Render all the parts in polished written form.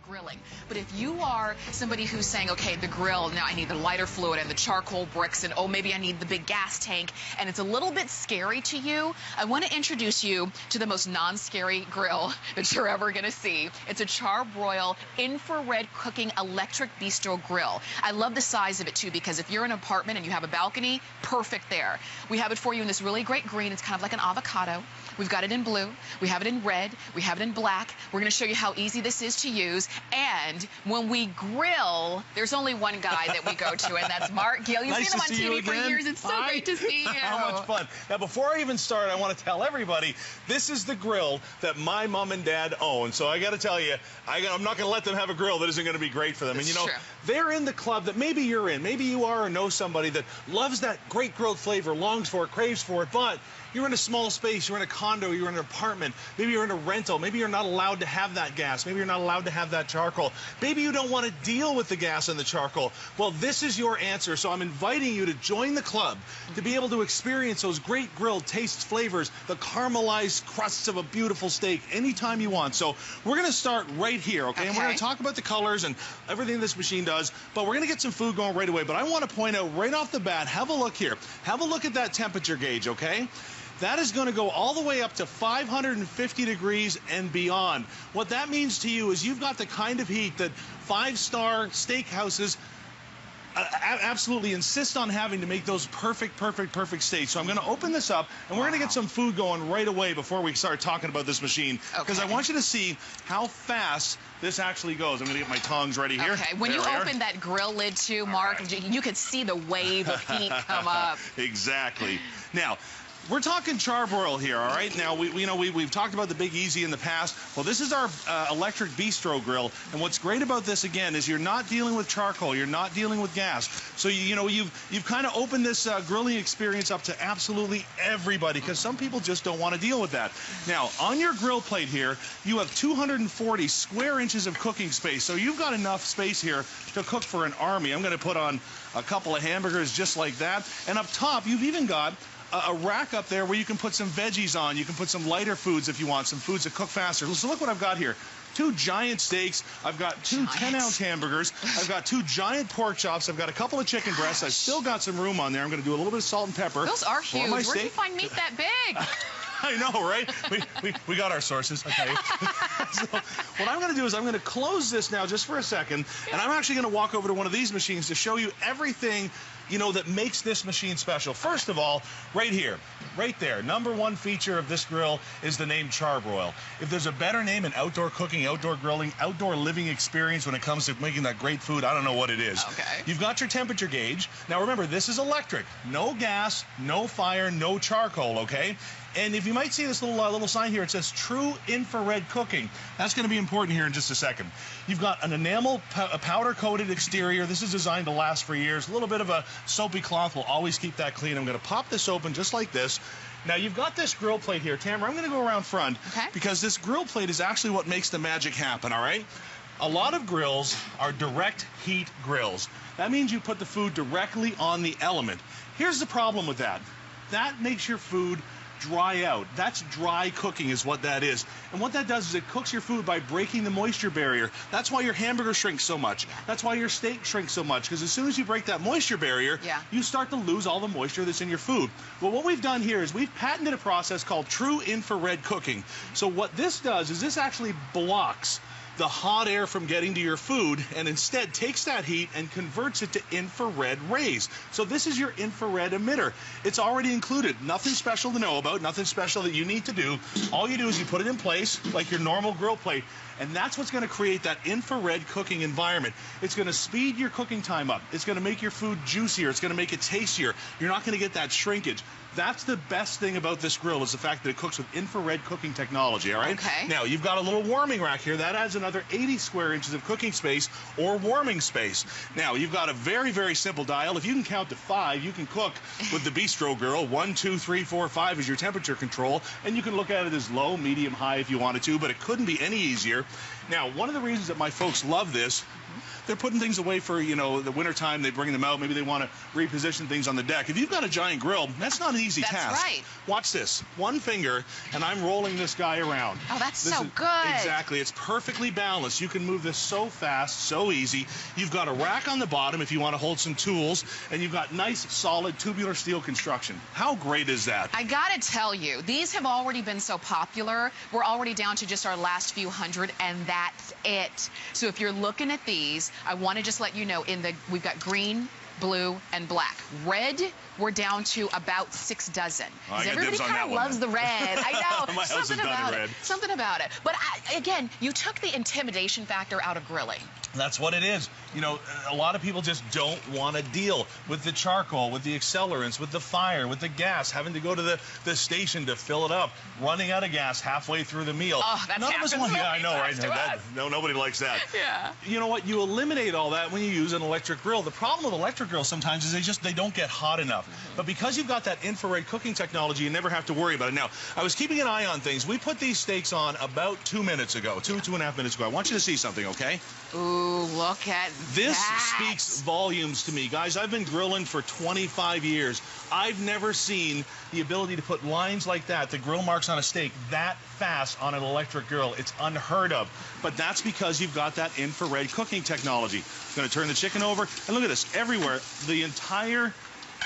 grilling. But if you are somebody who's saying, okay, the grill, now I need the lighter fluid and the charcoal bricks, and oh, maybe I need the big gas tank, and it's a little bit scary to you, I want to introduce you to the most non-scary grill that you're ever going to see. It's a CharBroil infrared cooking electric bistro grill. I love the size of it too, because if you're in an apartment and you have a balcony, perfect there. We have it for you in this really great green. It's kind of like an avocado. We've got it in blue, we have it in red, we have it in black. We're going to show you how easy this is to use. And when we grill, there's only one guy that we go to, and that's Mark Gill. You've seen him on TV for years. It's so great to see you. How much fun. Now, before I even start, I want to tell everybody, this is the grill that my mom and dad own. So I got to tell you, I'm not going to let them have a grill that isn't going to be great for them. And, you know, they're in the club that maybe you're in. Maybe you are or know somebody that loves that great grilled flavor, longs for it, craves for it, but you're in a small space, you're in a condo, you're in an apartment, maybe you're in a rental, maybe you're not allowed to have that gas, maybe you're not allowed to have that charcoal, maybe you don't want to deal with the gas and the charcoal. Well, this is your answer, so I'm inviting you to join the club to be able to experience those great grilled tastes, flavors, the caramelized crusts of a beautiful steak anytime you want. So we're going to start right here, okay? And we're going to talk about the colors and everything this machine does, but we're going to get some food going right away. But I want to point out right off the bat, have a look here. Have a look at that temperature gauge, okay? That is going to go all the way up to 550 degrees and beyond. What that means to you is you've got the kind of heat that five-star steakhouses absolutely insist on having to make those perfect steaks. So I'm going to open this up, and we're going to get some food going right away before we start talking about this machine, because I want you to see how fast this actually goes. I'm going to get my tongs ready here. Okay, when you open that grill lid too, Mark, you could see the wave of heat come up. Exactly. Now, we're talking CharBroil here, all right? Now, we've talked about the Big Easy in the past. Well, this is our electric bistro grill, and what's great about this, again, is you're not dealing with charcoal, you're not dealing with gas. So, you've kind of opened this grilling experience up to absolutely everybody, because some people just don't want to deal with that. Now, on your grill plate here, you have 240 square inches of cooking space, so you've got enough space here to cook for an army. I'm going to put on a couple of hamburgers just like that, and up top, you've even got a rack up there where you can put some veggies on. You can put some lighter foods if you want, some foods that cook faster. So look what I've got here. 2 giant steaks. I've got 2 10-ounce hamburgers. I've got 2 giant pork chops. I've got a couple of chicken breasts. I've still got some room on there. I'm going to do a little bit of salt and pepper. Those are huge. Where do you find meat that big? I know, right? We got our sources, okay? So what I'm going to do is I'm going to close this now just for a second, and I'm actually going to walk over to one of these machines to show you everything, that makes this machine special. First of all, right here, right there, #1 feature of this grill is the name CharBroil. If there's a better name in outdoor cooking, outdoor grilling, outdoor living experience when it comes to making that great food, I don't know what it is. Okay. You've got your temperature gauge. Now remember, this is electric. No gas, no fire, no charcoal, okay? And if you might see this little sign here, it says True Infrared Cooking. That's going to be important here in just a second. You've got an enamel powder-coated exterior. This is designed to last for years. A little bit of a soapy cloth will always keep that clean. I'm going to pop this open just like this. Now, you've got this grill plate here. Tamara, I'm going to go around front because this grill plate is actually what makes the magic happen, all right? A lot of grills are direct heat grills. That means you put the food directly on the element. Here's the problem with that. That makes your food dry out. That's dry cooking is what that is. And what that does is it cooks your food by breaking the moisture barrier. That's why your hamburger shrinks so much. That's why your steak shrinks so much, because as soon as you break that moisture barrier, you start to lose all the moisture that's in your food. Well, what we've done here is we've patented a process called True Infrared Cooking. So what this does is this actually blocks the hot air from getting to your food and instead takes that heat and converts it to infrared rays. So this is your infrared emitter. It's already included. Nothing special to know about, nothing special that you need to do. All you do is you put it in place like your normal grill plate, and that's what's going to create that infrared cooking environment. It's going to speed your cooking time up. It's going to make your food juicier. It's going to make it tastier. You're not going to get that shrinkage. That's the best thing about this grill, is the fact that it cooks with infrared cooking technology, all right? Okay. Now, you've got a little warming rack here. That adds another 80 square inches of cooking space or warming space. Now, you've got a very simple dial. If you can count to 5, you can cook with the Bistro grill. 1, 2, 3, 4, 5 is your temperature control, and you can look at it as low, medium, high if you wanted to, but it couldn't be any easier. Now, one of the reasons that my folks love this they're putting things away for, you know, the winter time. They bring them out. Maybe they want to reposition things on the deck. If you've got a giant grill, that's not an easy task. That's right. Watch this. One finger, and I'm rolling this guy around. Oh, that's so good. Exactly. It's perfectly balanced. You can move this so fast, so easy. You've got a rack on the bottom if you want to hold some tools, and you've got nice, solid tubular steel construction. How great is that? I gotta tell you, these have already been so popular. We're already down to just our last few hundred, and that's it. So if you're looking at these, I want to just let you know, we've got green, blue, and black. Red, we're down to about 6 dozen. Everybody kind of loves the red. I know. My house is done in red. Something about it. But again, you took the intimidation factor out of grilling. That's what it is. You know, a lot of people just don't want to deal with the charcoal, with the accelerants, with the fire, with the gas, having to go to the station to fill it up, running out of gas halfway through the meal. Oh, that happens. Yeah, I know, right? No, nobody likes that. Yeah. You know what? You eliminate all that when you use an electric grill. The problem with electric grills sometimes is they don't get hot enough. But because you've got that infrared cooking technology, you never have to worry about it. Now, I was keeping an eye on things. We put these steaks on about 2 minutes ago, 2.5 minutes ago. I want you to see something, okay? Ooh, look at this that. Speaks volumes to me. Guys, I've been grilling for 25 years. I've never seen the ability to put lines like that, the grill marks on a steak, that fast on an electric grill. It's unheard of. But that's because you've got that infrared cooking technology. I'm going to turn the chicken over, and look at this. Everywhere, the entire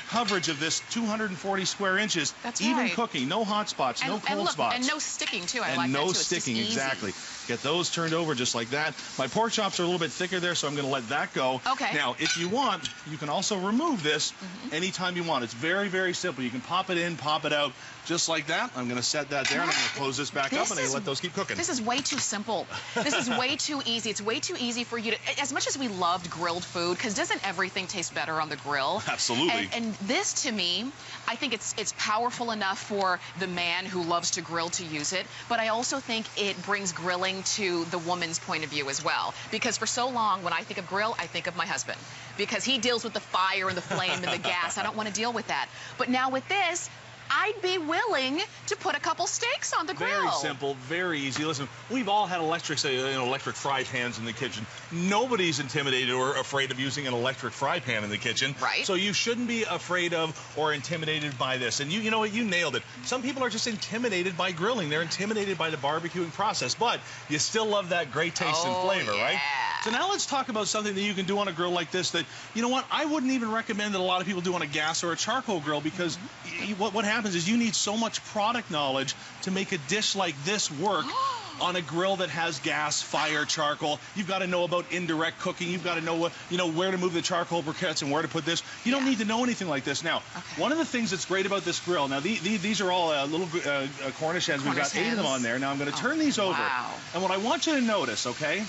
coverage of this 240 square inches, that's even right. cooking, no hot spots, no cold spots. And no sticking, too. I and like no that, too. sticking, it's just exactly. Easy. Get those turned over just like that. My pork chops are a little bit thicker there, so I'm going to let that go. Okay. Now, if you want, you can also remove this anytime you want. It's very, very simple. You can pop it in, pop it out, just like that. I'm going to set that there, and I'm going to close this back up, and I'm going to let those keep cooking. This is way too simple. This is way too easy. It's way too easy for you to, as much as we loved grilled food, because doesn't everything taste better on the grill? Absolutely. And this, to me, I think it's powerful enough for the man who loves to grill to use it, but I also think it brings grilling to the woman's point of view as well. Because for so long, when I think of grill, I think of my husband. Because he deals with the fire and the flame and the gas. I don't want to deal with that. But now with this, I'd be willing to put a couple steaks on the grill. Very simple, very easy. Listen, we've all had electric fry pans in the kitchen. Nobody's intimidated or afraid of using an electric fry pan in the kitchen. Right. So you shouldn't be afraid of or intimidated by this. And you know what? You nailed it. Some people are just intimidated by grilling. They're intimidated by the barbecuing process, but you still love that great taste and flavor, right? So now let's talk about something that you can do on a grill like this that, you know what, I wouldn't even recommend that a lot of people do on a gas or a charcoal grill, because what happens is you need so much product knowledge to make a dish like this work on a grill that has gas, fire, charcoal. You've got to know about indirect cooking. You've got to know where to move the charcoal briquettes and where to put this. You don't need to know anything like this. Now, one of the things that's great about this grill, now these are all little Cornish hens. We've got 8 of them on there. Now I'm going to turn these over. Wow. And what I want you to notice, okay?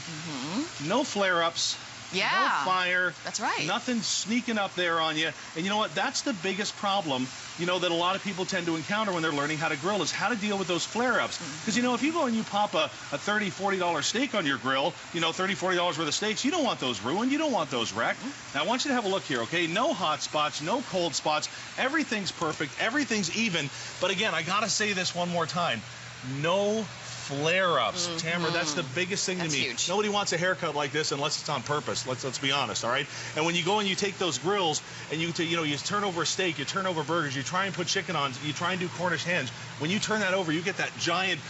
No flare-ups. Yeah. No fire. That's right. Nothing sneaking up there on you. And you know what? That's the biggest problem, that a lot of people tend to encounter when they're learning how to grill, is how to deal with those flare-ups. Because, if you go and you pop a $30, $40 steak on your grill, $30, $40 worth of steaks, you don't want those ruined. You don't want those wrecked. Now, I want you to have a look here, okay? No hot spots, no cold spots. Everything's perfect. Everything's even. But again, I got to say this one more time. No flare-ups. Tamara, that's the biggest thing to me. Huge. Nobody wants a haircut like this unless it's on purpose. Let's be honest, all right? And when you go and you take those grills and you turn over a steak, you turn over burgers, you try and put chicken on, you try and do Cornish hens. When you turn that over, you get that giant,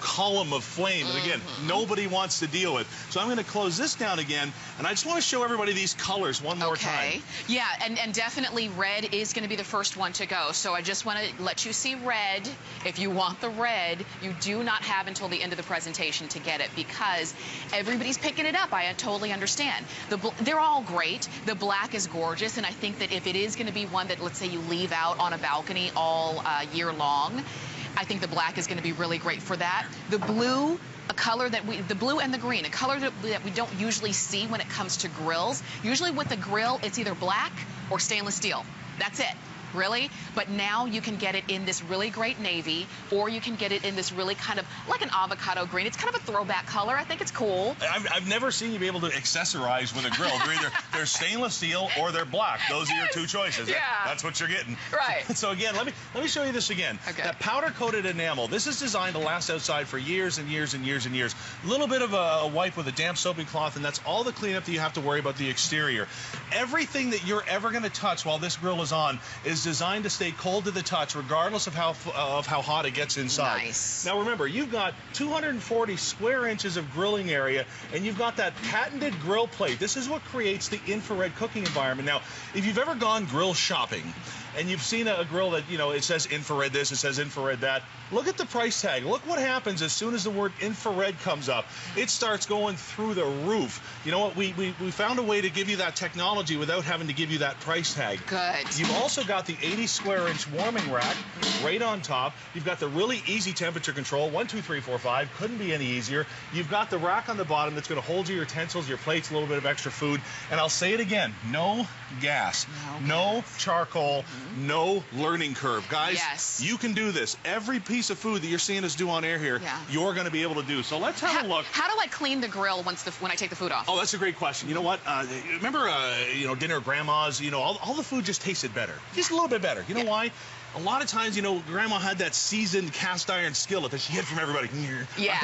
column of flame. And again, nobody wants to deal with. So I'm going to close this down again, and I just want to show everybody these colors one more time. Yeah, and definitely red is going to be the first one to go. So I just want to let you see red. If you want the red, you do not have until the end of the presentation to get it, because everybody's picking it up. I totally understand. They're all great. The black is gorgeous, and I think that if it is going to be one that, let's say, you leave out on a balcony all year long, I think the black is going to be really great for that. The blue, the blue and the green, a color that we don't usually see when it comes to grills. Usually with the grill, it's either black or stainless steel. That's it. Really? But now you can get it in this really great navy, or you can get it in this really kind of like an avocado green. It's kind of a throwback color. I think it's cool. I've never seen you be able to accessorize with a grill. They're stainless steel or they're black. Those are your two choices. Yeah. That's what you're getting. Right. So again, let me show you this again. Okay. That powder-coated enamel, this is designed to last outside for years and years and years and years. A little bit of a wipe with a damp soapy cloth, and that's all the cleanup that you have to worry about the exterior. Everything that you're ever going to touch while this grill is on is designed to stay cold to the touch, regardless of how hot it gets inside. Nice. Now remember, you've got 240 square inches of grilling area, and you've got that patented grill plate. This is what creates the infrared cooking environment. Now, if you've ever gone grill shopping and you've seen a grill that, you know, it says infrared this, it says infrared that, look at the price tag. Look what happens as soon as the word infrared comes up. It starts going through the roof. You know what? We found a way to give you that technology without having to give you that price tag. Good. You've also got the 80 square inch warming rack right on top. You've got the really easy temperature control, 1, 2, 3, 4, 5. Couldn't be any easier. You've got the rack on the bottom that's going to hold you your utensils, your plates, a little bit of extra food. And I'll say it again, no gas, no charcoal, no learning curve. Guys, yes, you can do this. Every piece of food that you're seeing us do on air here, you're going to be able to do. So let's have a look. How do I clean the grill when I take the food off? Oh, that's a great question. You know what? Remember, you know, dinner at grandma's, you know, all the food just tasted better. Just a little bit better. You know why? A lot of times, you know, Grandma had that seasoned cast iron skillet that she hid from everybody. Yeah.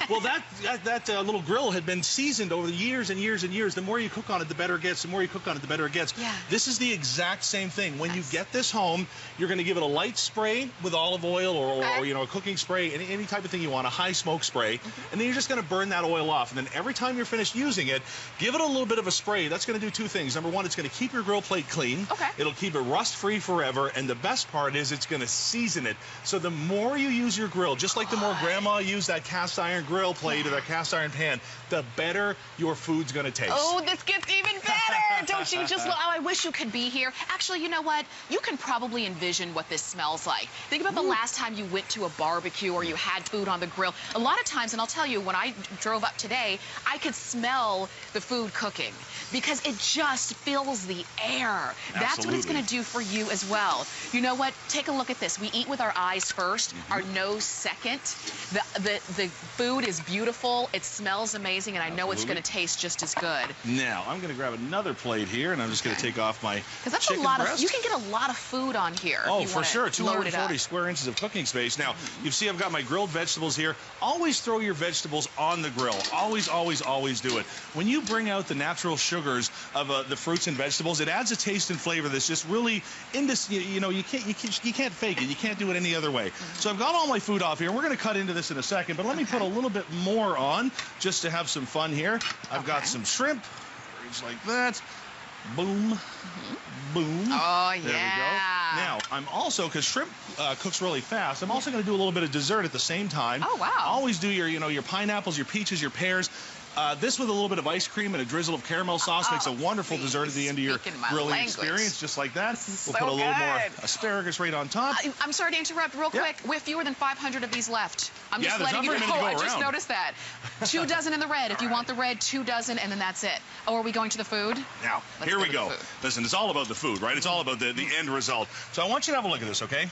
Well, that little grill had been seasoned over the years and years and years. The more you cook on it, the better it gets. The more you cook on it, the better it gets. Yeah. This is the exact same thing. When you get this home, you're going to give it a light spray with olive oil or you know, a cooking spray, any type of thing you want, a high smoke spray, and then you're just going to burn that oil off. And then every time you're finished using it, give it a little bit of a spray. That's going to do two things. Number one, it's going to keep your grill plate clean. Okay. It'll keep it rust-free forever, and the best part is it's going to season it. So the more you use your grill, just like the more Grandma used that cast iron grill plate or that cast iron pan, the better your food's going to taste. Oh, this gets even better. Don't you just, oh, I wish you could be here. Actually, you know what? You can probably envision what this smells like. Think about the last time you went to a barbecue or you had food on the grill. A lot of times, and I'll tell you, when I drove up today, I could smell the food cooking because it just fills the air. That's what it's going to do for you as well. You know what? Take a look at this. We eat with our eyes first, our nose second. The food is beautiful. It smells amazing, and I know it's going to taste just as good. Now, I'm going to grab another plate here, and I'm just going to take off my chicken breast. You can get a lot of food on here. Oh, for sure. 240 square inches of cooking space. Now, you see I've got my grilled vegetables here. Always throw your vegetables on the grill. Always, always, always do it. When you bring out the natural sugars of the fruits and vegetables, it adds a taste and flavor that's just really you know, you can't fake it. You can't do it any other way. So I've got all my food off here. We're going to cut into this in a second, but let me put a little bit more on just to have some fun here. I've got some shrimp, just like that. Boom, boom. Oh, yeah. There we go. Now, I'm also, because shrimp cooks really fast, I'm also going to do a little bit of dessert at the same time. Oh, wow. Always do your, you know, your pineapples, your peaches, your pears. This with a little bit of ice cream and a drizzle of caramel sauce makes a wonderful dessert at the end of your grilling experience, just like that. We'll put a little more asparagus right on top. I'm sorry to interrupt real quick. We have fewer than 500 of these left. I'm just letting you know. I just noticed that. 2 dozen in the red. If you want the red, 2 dozen, and then that's it. Oh, are we going to the food? Now, here we go. Listen, it's all about the food, right? It's all about the end result. So I want you to have a look at this, okay?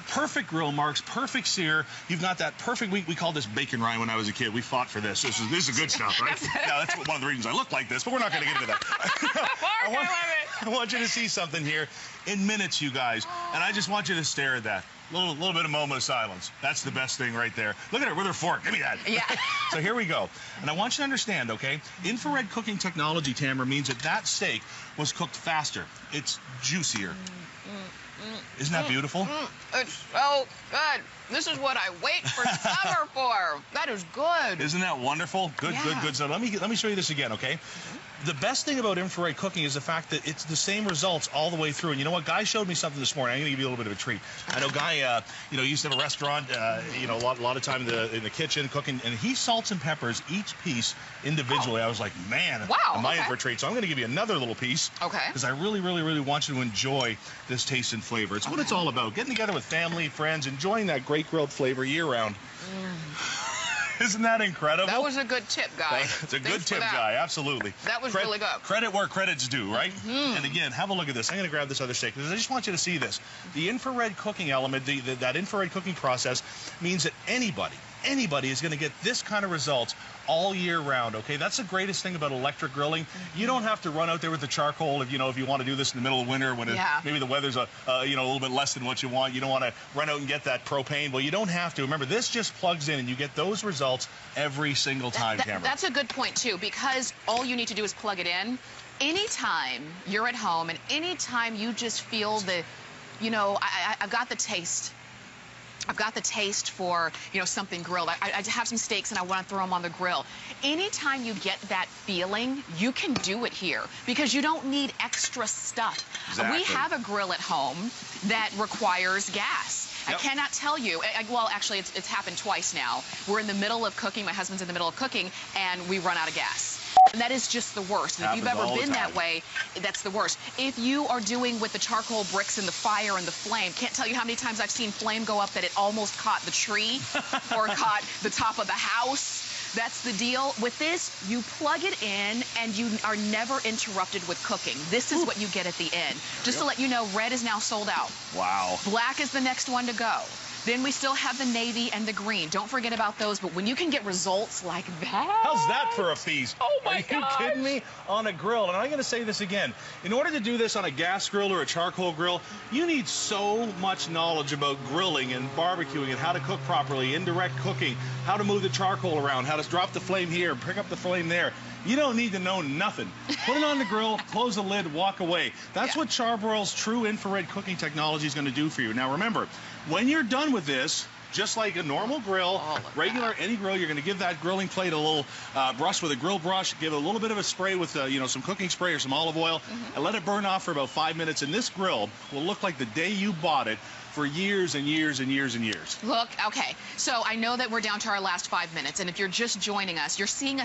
Perfect grill marks, perfect sear. You've got that perfect, we called this bacon rind when I was a kid. We fought for this. This is good stuff, right? Now, that's one of the reasons I look like this, but we're not going to get into that. I want you to see something here in minutes, you guys, and I just want you to stare at that. Little bit of moment of silence. That's the best thing right there. Look at her with her fork. Give me that. Yeah. So here we go. And I want you to understand, okay, infrared cooking technology, Tamara, means that steak was cooked faster. It's juicier. Isn't that beautiful? It's so good. This is what I wait for summer for. That is good. Isn't that wonderful? Good, good. So let me show you this again, okay? The best thing about infrared cooking is the fact that it's the same results all the way through. And you know what? Guy showed me something this morning. I'm going to give you a little bit of a treat. I know Guy, you know, used to have a restaurant, you know, a lot of time in the kitchen cooking, and he salts and peppers each piece individually. I was like, man, am I in for a treat? So I'm going to give you another little piece. Okay. Because I really, really, really want you to enjoy this taste and flavor. It's what it's all about. Getting together with family, friends, enjoying that great grilled flavor year-round. Isn't that incredible? That was a good tip, guy. It's a good tip, guy. Absolutely. That was really good. Credit where credit's due, right? And again, have a look at this. I'm going to grab this other steak because I just want you to see this. The infrared cooking element, that infrared cooking process means that anybody is going to get this kind of results all year round, okay? That's the greatest thing about electric grilling. You don't have to run out there with the charcoal if you want to do this in the middle of winter when maybe the weather's a little bit less than what you want. You don't want to run out and get that propane. Well, you don't have to. Remember, this just plugs in and you get those results every single time, Cameron. That's a good point, too, because all you need to do is plug it in. Anytime you're at home and anytime you just feel I've got the taste. I've got the taste for, something grilled. I have some steaks and I want to throw them on the grill. Anytime you get that feeling, you can do it here because you don't need extra stuff. Exactly. We have a grill at home that requires gas. Yep. I cannot tell you. Well, actually, it's happened twice now. We're in the middle of cooking. My husband's in the middle of cooking, and we run out of gas. And that is just the worst. And if you've ever been that way, that's the worst. If you are doing with the charcoal bricks and the fire and the flame, can't tell you how many times I've seen flame go up that it almost caught the tree or caught the top of the house. That's the deal. With this, you plug it in and you are never interrupted with cooking. This is what you get at the end. Just to let you know, red is now sold out. Wow. Black is the next one to go. Then we still have the navy and the green. Don't forget about those. But when you can get results like that. How's that for a feast? Oh, my God. Are you kidding me? On a grill. And I'm going to say this again. In order to do this on a gas grill or a charcoal grill, you need so much knowledge about grilling and barbecuing and how to cook properly, indirect cooking, how to move the charcoal around, how to drop the flame here, pick up the flame there. You don't need to know nothing. Put it on the grill, close the lid, walk away. That's what CharBroil's true infrared cooking technology is going to do for you. Now remember, when you're done with this, just like a normal grill, any grill, you're going to give that grilling plate a little brush with a grill brush, give it a little bit of a spray with some cooking spray or some olive oil, and let it burn off for about 5 minutes. And this grill will look like the day you bought it for years and years and years and years. Look, okay, so I know that we're down to our last 5 minutes, and if you're just joining us, you're seeing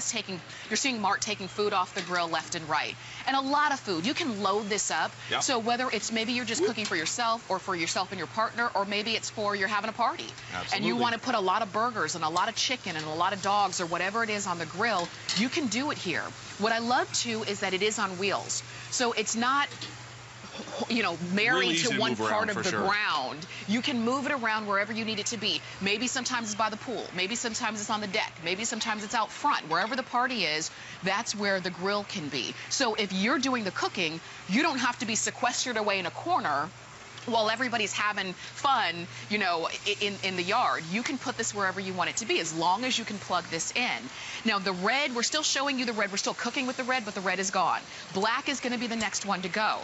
Mark taking food off the grill left and right. And a lot of food. You can load this up. Yep. So whether it's maybe you're just cooking for yourself or for yourself and your partner, or maybe it's for you're having a party. Absolutely. And you want to put a lot of burgers and a lot of chicken and a lot of dogs or whatever it is on the grill, you can do it here. What I love, too, is that it is on wheels. So it's not married to one part of the ground. You can move it around wherever you need it to be. Maybe sometimes it's by the pool. Maybe sometimes it's on the deck. Maybe sometimes it's out front. Wherever the party is, that's where the grill can be. So if you're doing the cooking, you don't have to be sequestered away in a corner while everybody's having fun, in the yard. You can put this wherever you want it to be, as long as you can plug this in. Now, the red, we're still showing you the red. We're still cooking with the red, but the red is gone. Black is going to be the next one to go.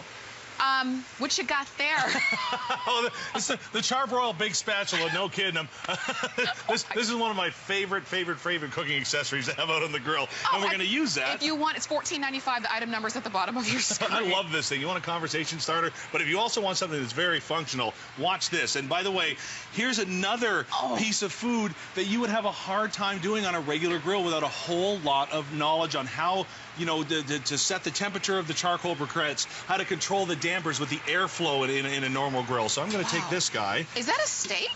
What you got there? Oh, it's the CharBroil big spatula, no kidding. This is one of my favorite cooking accessories to have out on the grill, and we're going to use that. If you want, it's $14.95. The item number's at the bottom of your screen. I love this thing. You want a conversation starter, but if you also want something that's very functional, watch this. And by the way, here's another piece of food that you would have a hard time doing on a regular grill without a whole lot of knowledge on how to set the temperature of the charcoal briquettes, how to control the dampers with the airflow in a normal grill. So I'm going to take this guy. Is that a steak?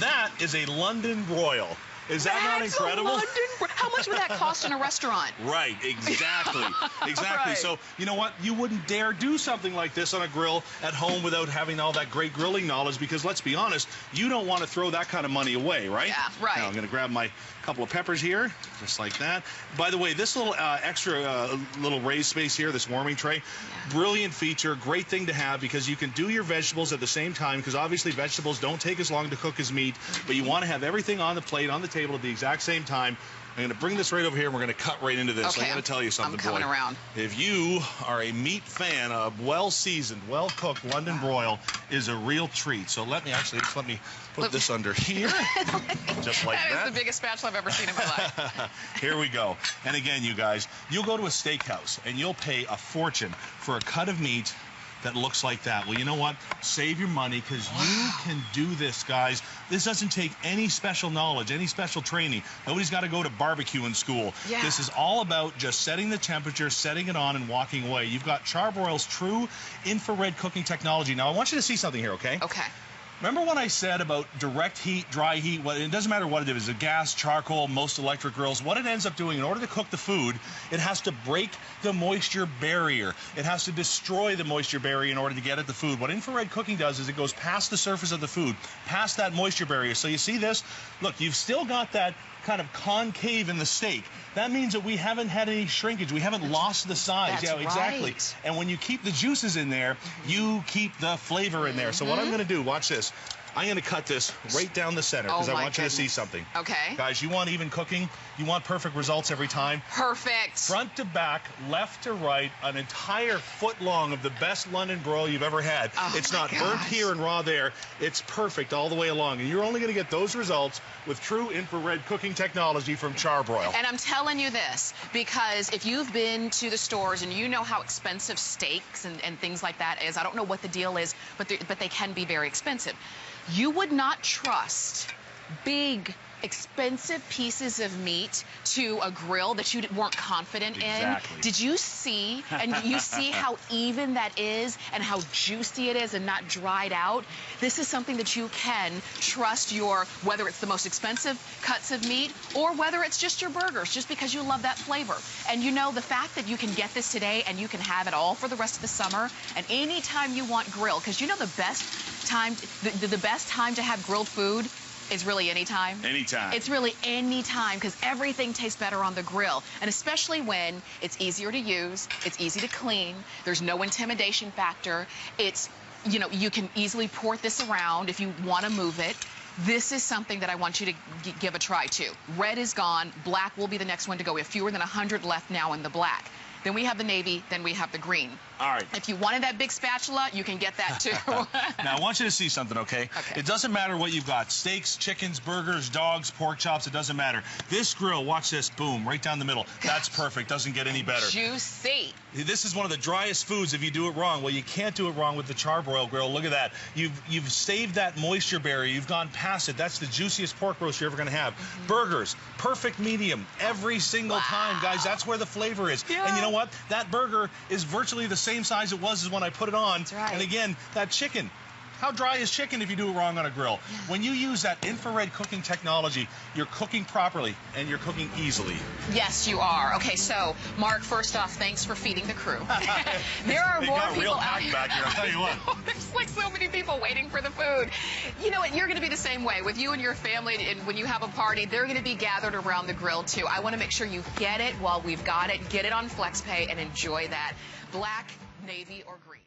That is a London broil. Is that not incredible? How much would that cost in a restaurant? Right, exactly. Exactly. Right. So, you know what? You wouldn't dare do something like this on a grill at home without having all that great grilling knowledge, because let's be honest, you don't want to throw that kind of money away, right? Yeah, right. Now I'm going to grab my couple of peppers here, just like that. By the way, this little extra little raised space here, this warming tray, brilliant feature, great thing to have, because you can do your vegetables at the same time, because obviously vegetables don't take as long to cook as meat, but you want to have everything on the plate, on the table at the exact same time. I'm going to bring this right over here, and we're going to cut right into this. Okay, I got to tell you something, I'm coming around. If you are a meat fan, a well-seasoned, well-cooked London broil is a real treat. So let me put this under here, just like that. That is the biggest spatula I've ever seen in my life. Here we go. And again, you guys, you'll go to a steakhouse, and you'll pay a fortune for a cut of meat that looks like that. Well, you know what? Save your money, because you can do this, guys. This doesn't take any special knowledge, any special training. Nobody's got to go to barbecuing school. Yeah. This is all about just setting the temperature, setting it on, and walking away. You've got CharBroil's true infrared cooking technology. Now, I want you to see something here, okay? Okay. Remember when I said about direct heat, dry heat? Well, it doesn't matter what it is, a gas, charcoal, most electric grills. What it ends up doing, in order to cook the food, it has to break the moisture barrier. It has to destroy the moisture barrier in order to get at the food. What infrared cooking does is it goes past the surface of the food, past that moisture barrier. So you see this? Look, you've still got that kind of concave in the steak. That means that we haven't had any shrinkage. We haven't lost the size. That's exactly. right. And when you keep the juices in there, you keep the flavor in there. So what I'm going to do, watch this. I'm going to cut this right down the center because I want you to see something. Okay. Guys, you want even cooking? You want perfect results every time? Perfect. Front to back, left to right, an entire foot long of the best London broil you've ever had. Oh, it's not burnt here and raw there. It's perfect all the way along. And you're only going to get those results with true infrared cooking technology from CharBroil. And I'm telling you this because if you've been to the stores and you know how expensive steaks and things like that is, I don't know what the deal is, but they can be very expensive. You would not trust big, expensive pieces of meat to a grill that you weren't confident in. Did you see? And you see how even that is and how juicy it is and not dried out? This is something that you can trust whether it's the most expensive cuts of meat or whether it's just your burgers, just because you love that flavor. And you know, the fact that you can get this today and you can have it all for the rest of the summer and anytime you want grill, because you know the best time to have grilled food is really anytime. Anytime. It's really anytime because everything tastes better on the grill. And especially when it's easier to use, it's easy to clean, there's no intimidation factor. It's, you know, you can easily port this around if you want to move it. This is something that I want you to give a try to. Red is gone. Black will be the next one to go. We have fewer than 100 left now in the black. Then we have the navy, then we have the green. All right. If you wanted that big spatula, you can get that too. Now, I want you to see something, okay? It doesn't matter what you've got. Steaks, chickens, burgers, dogs, pork chops, it doesn't matter. This grill, watch this, boom, right down the middle. That's perfect, doesn't get any better. Juicy. This is one of the driest foods if you do it wrong. Well, you can't do it wrong with the CharBroil grill. Look at that. You've saved that moisture barrier. You've gone past it. That's the juiciest pork roast you're ever going to have. Burgers, perfect medium every single time, guys. That's where the flavor is. Yeah. And you know what? That burger is virtually the same size it was as when I put it on. That's right. And again, that chicken. How dry is chicken if you do it wrong on a grill? Yeah. When you use that infrared cooking technology, you're cooking properly and you're cooking easily. Yes, you are. Okay, so, Mark, first off, thanks for feeding the crew. There are more people out here. Back here, I'll tell you what. There's like so many people waiting for the food. You know what? You're going to be the same way with you and your family. And when you have a party, they're going to be gathered around the grill, too. I want to make sure you get it while we've got it. Get it on FlexPay and enjoy that. Black, navy, or green.